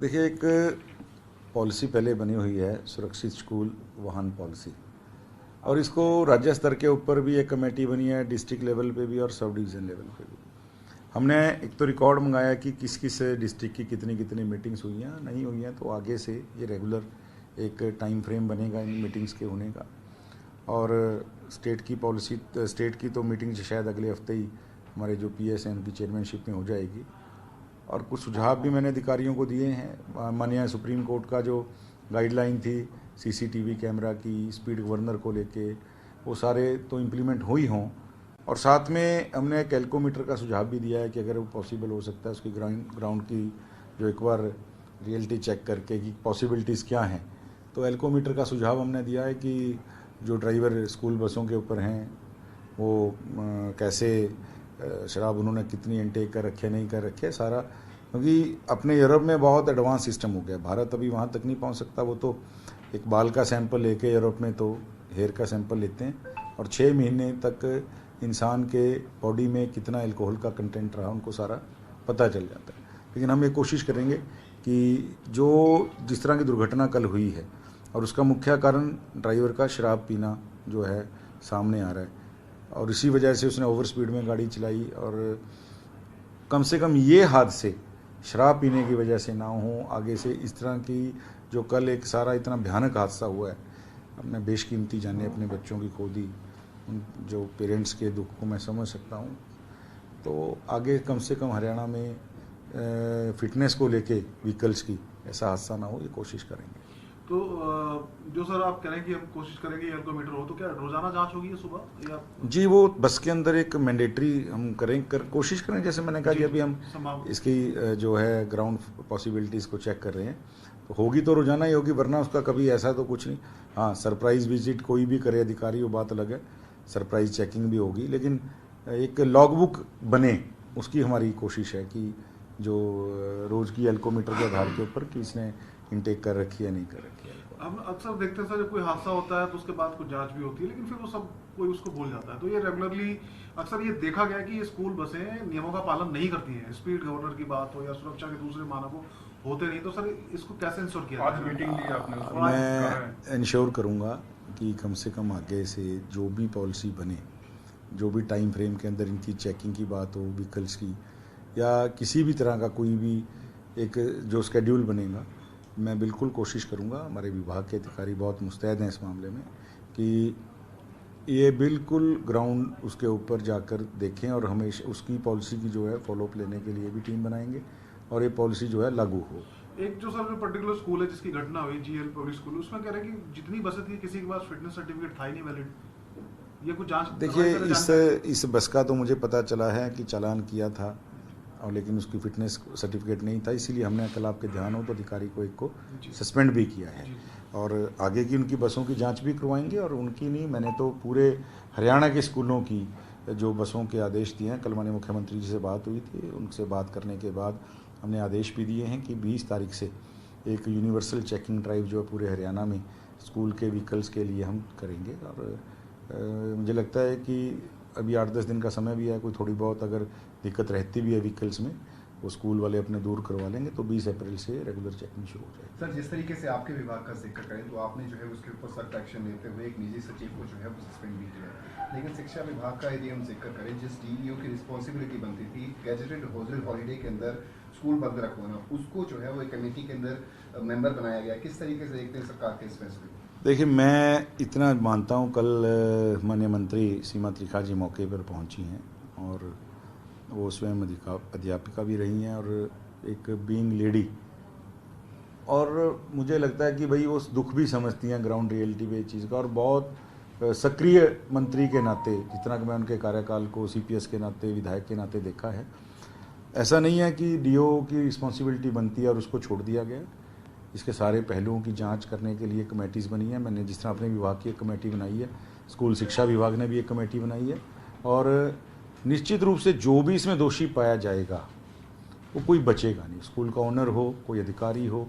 देखिए, एक पॉलिसी पहले बनी हुई है सुरक्षित स्कूल वाहन पॉलिसी, और इसको राज्य स्तर के ऊपर भी एक कमेटी बनी है, डिस्ट्रिक्ट लेवल पे भी और सब डिवीज़न लेवल पे भी। हमने एक तो रिकॉर्ड मंगाया कि किस किस डिस्ट्रिक्ट की कितनी कितनी मीटिंग्स हुई हैं, नहीं हुई हैं तो आगे से ये रेगुलर एक टाइम फ्रेम बनेगा इन मीटिंग्स के होने का। और स्टेट की पॉलिसी, स्टेट की तो मीटिंग शायद अगले हफ्ते ही हमारे जो पीएस हैं उनकी चेयरमैनशिप में हो जाएगी। और कुछ सुझाव भी मैंने अधिकारियों को दिए हैं। माननीय सुप्रीम कोर्ट का जो गाइडलाइन थी सीसीटीवी कैमरा की, स्पीड गवर्नर को लेके, वो सारे तो इम्प्लीमेंट हो ही हों। और साथ में हमने कैलकोमीटर का सुझाव भी दिया है कि अगर वो पॉसिबल हो सकता है उसकी ग्राउंड की जो एक बार रियलिटी चेक करके कि पॉसिबिलिटीज़ क्या हैं, तो एल्कोमीटर का सुझाव हमने दिया है कि जो ड्राइवर स्कूल बसों के ऊपर हैं वो कैसे शराब उन्होंने कितनी इनटेक कर रखी है, नहीं कर रखी है सारा, क्योंकि अपने यूरोप में बहुत एडवांस सिस्टम हो गया। भारत अभी वहाँ तक नहीं पहुँच सकता। वो तो एक बाल का सैंपल लेके यूरोप में तो हेयर का सैंपल लेते हैं और 6 महीने तक इंसान के बॉडी में कितना अल्कोहल का कंटेंट रहा उनको सारा पता चल जाता है। लेकिन हम ये कोशिश करेंगे कि जो जिस तरह की दुर्घटना कल हुई है और उसका मुख्य कारण ड्राइवर का शराब पीना जो है सामने आ रहा है, और इसी वजह से उसने ओवर स्पीड में गाड़ी चलाई, और कम से कम ये हादसे शराब पीने की वजह से ना हो आगे से। इस तरह की जो कल एक सारा इतना भयानक हादसा हुआ है, अपने बेशकीमती जाने अपने बच्चों की खो दी, उन जो पेरेंट्स के दुख को मैं समझ सकता हूँ। तो आगे कम से कम हरियाणा में फिटनेस को लेके व्हीकल्स की ऐसा हादसा ना हो, ये कोशिश करेंगे। तो जो सर आप कह रहे हैं कि हम कोशिश करेंगे एल्कोमीटर हो, तो क्या रोजाना जांच होगी सुबह या? जी, वो बस के अंदर एक मैंडेटरी हम कोशिश करें, जैसे मैंने कहा कि अभी हम इसकी जो है ग्राउंड पॉसिबिलिटीज़ को चेक कर रहे हैं, तो होगी तो रोजाना ही होगी, वरना उसका कभी ऐसा तो कुछ नहीं। हाँ, सरप्राइज विजिट कोई भी करे अधिकारी, वो बात अलग है, सरप्राइज चेकिंग भी होगी, लेकिन एक लॉगबुक बने उसकी हमारी कोशिश है कि जो रोज़ की एल्कोमीटर के आधार के ऊपर कि इसने इनटेक कर रखी है नहीं कर रखी है। हम अक्सर देखते हैं सर, जब कोई हादसा होता है तो उसके बाद कुछ जांच भी होती है, लेकिन फिर वो सब कोई उसको भूल जाता है। तो ये रेगुलरली अक्सर ये देखा गया कि ये स्कूल बसें नियमों का पालन नहीं करती हैं, स्पीड गवर्नर की बात हो या सुरक्षा के दूसरे मानकों होते नहीं। तो सर इसको कैसे इंश्योर किया आज मीटिंग ली आपने? मैं इंश्योर करूंगा कि कम से कम आगे से जो भी पॉलिसी बने, जो भी टाइम फ्रेम के अंदर इनकी चेकिंग की बात हो, व्हीकल्स की या किसी भी तरह का कोई भी एक जो शेड्यूल बनेगा, मैं बिल्कुल कोशिश करूंगा, हमारे विभाग के अधिकारी बहुत मुस्तैद हैं इस मामले में, कि ये बिल्कुल ग्राउंड उसके ऊपर जाकर देखें और हमेशा उसकी पॉलिसी की जो है फॉलोअप लेने के लिए भी टीम बनाएंगे और ये पॉलिसी जो है लागू हो। एक जो सर जो पर्टिकुलर स्कूल है जिसकी घटना हुई, जीएल पब्लिक स्कूल, उसमें कह रहे हैं कि जितनी बसें थी किसी के पास फिटनेस सर्टिफिकेट था ही नहीं वैलिड। ये कुछ जांच? देखिए, इस बस का तो मुझे पता चला है कि चालान किया था और लेकिन उसकी फिटनेस सर्टिफिकेट नहीं था, इसीलिए हमने कल आपके ध्यान हो तो अधिकारी को एक को सस्पेंड भी किया है और आगे की उनकी बसों की जांच भी करवाएंगे। और उनकी नहीं, मैंने तो पूरे हरियाणा के स्कूलों की जो बसों के आदेश दिए हैं, कल माननीय मुख्यमंत्री जी से बात हुई थी, उनसे बात करने के बाद हमने आदेश भी दिए हैं कि 20 तारीख से एक यूनिवर्सल चेकिंग ड्राइव जो है पूरे हरियाणा में स्कूल के व्हीकल्स के लिए हम करेंगे। और मुझे लगता है कि अभी 8-10 दिन का समय भी है, कोई थोड़ी बहुत अगर दिक्कत रहती भी है व्हीकल्स में, वो स्कूल वाले अपने दूर करवा लेंगे, तो 20 अप्रैल से रेगुलर चेकिंग शुरू हो जाएगी। सर, जिस तरीके से आपके विभाग का जिक्र करें तो आपने जो है उसके ऊपर सख्त एक्शन लेते हुए एक निजी सचिव को जो है वो सस्पेंड भी किया है, लेकिन शिक्षा विभाग का यदि हम जिक्र करें, जिस डीईओ की रिस्पॉन्सिबिलिटी बनती थी गैजेटेड हॉलीडे के अंदर स्कूल बंद रखवाना, उसको जो है वो एक कमेटी के अंदर मेंबर बनाया गया। किस तरीके से देखते हैं सरकार के इस फैसले को? देखिए, मैं इतना मानता हूँ, कल माननीय मंत्री सीमा त्रिखा जी मौके पर पहुँची हैं और वो स्वयं अध्यापिका भी रही हैं और एक बीइंग लेडी, और मुझे लगता है कि भाई वो दुख भी समझती हैं ग्राउंड रियलिटी पे चीज़ का, और बहुत सक्रिय मंत्री के नाते, जितना कि मैं उनके कार्यकाल को सीपीएस के नाते, विधायक के नाते देखा है, ऐसा नहीं है कि डीओ की रिस्पॉन्सिबिलिटी बनती है और उसको छोड़ दिया गया। इसके सारे पहलुओं की जांच करने के लिए कमेटीज़ बनी है। मैंने जिस तरह अपने विभाग की एक कमेटी बनाई है, स्कूल शिक्षा विभाग ने भी एक कमेटी बनाई है, और निश्चित रूप से जो भी इसमें दोषी पाया जाएगा वो कोई बचेगा नहीं। स्कूल का ओनर हो, कोई अधिकारी हो,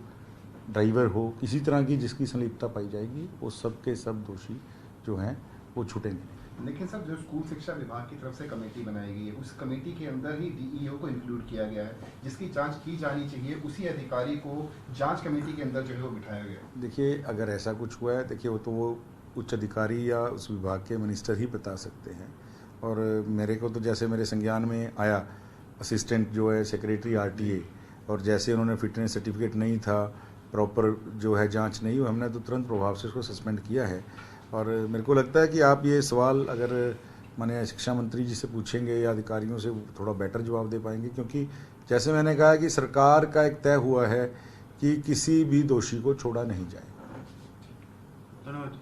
ड्राइवर हो, किसी तरह की जिसकी संलिप्तता पाई जाएगी, वो सब के सब दोषी जो हैं वो छूटेंगे नहीं। लेकिन सर जो स्कूल शिक्षा विभाग की तरफ से कमेटी बनाई गई है, उस कमेटी के अंदर ही डीईओ को इंक्लूड किया गया है, जिसकी जांच की जानी चाहिए, उसी अधिकारी को जांच कमेटी के अंदर जो है वो बिठाया गया। देखिए, अगर ऐसा कुछ हुआ है, देखिए वो उच्च अधिकारी या उस विभाग के मिनिस्टर ही बता सकते हैं। और मेरे को तो जैसे मेरे संज्ञान में आया असिस्टेंट जो है सेक्रेटरी आरटीए, और जैसे उन्होंने फिटनेस सर्टिफिकेट नहीं था, प्रॉपर जो है जांच नहीं हुई, हमने तो तुरंत प्रभाव से उसको सस्पेंड किया है। और मेरे को लगता है कि आप ये सवाल अगर माननीय शिक्षा मंत्री जी से पूछेंगे या अधिकारियों से, थोड़ा बेटर जवाब दे पाएंगे, क्योंकि जैसे मैंने कहा कि सरकार का एक तय हुआ है कि किसी भी दोषी को छोड़ा नहीं जाए। धन्यवाद।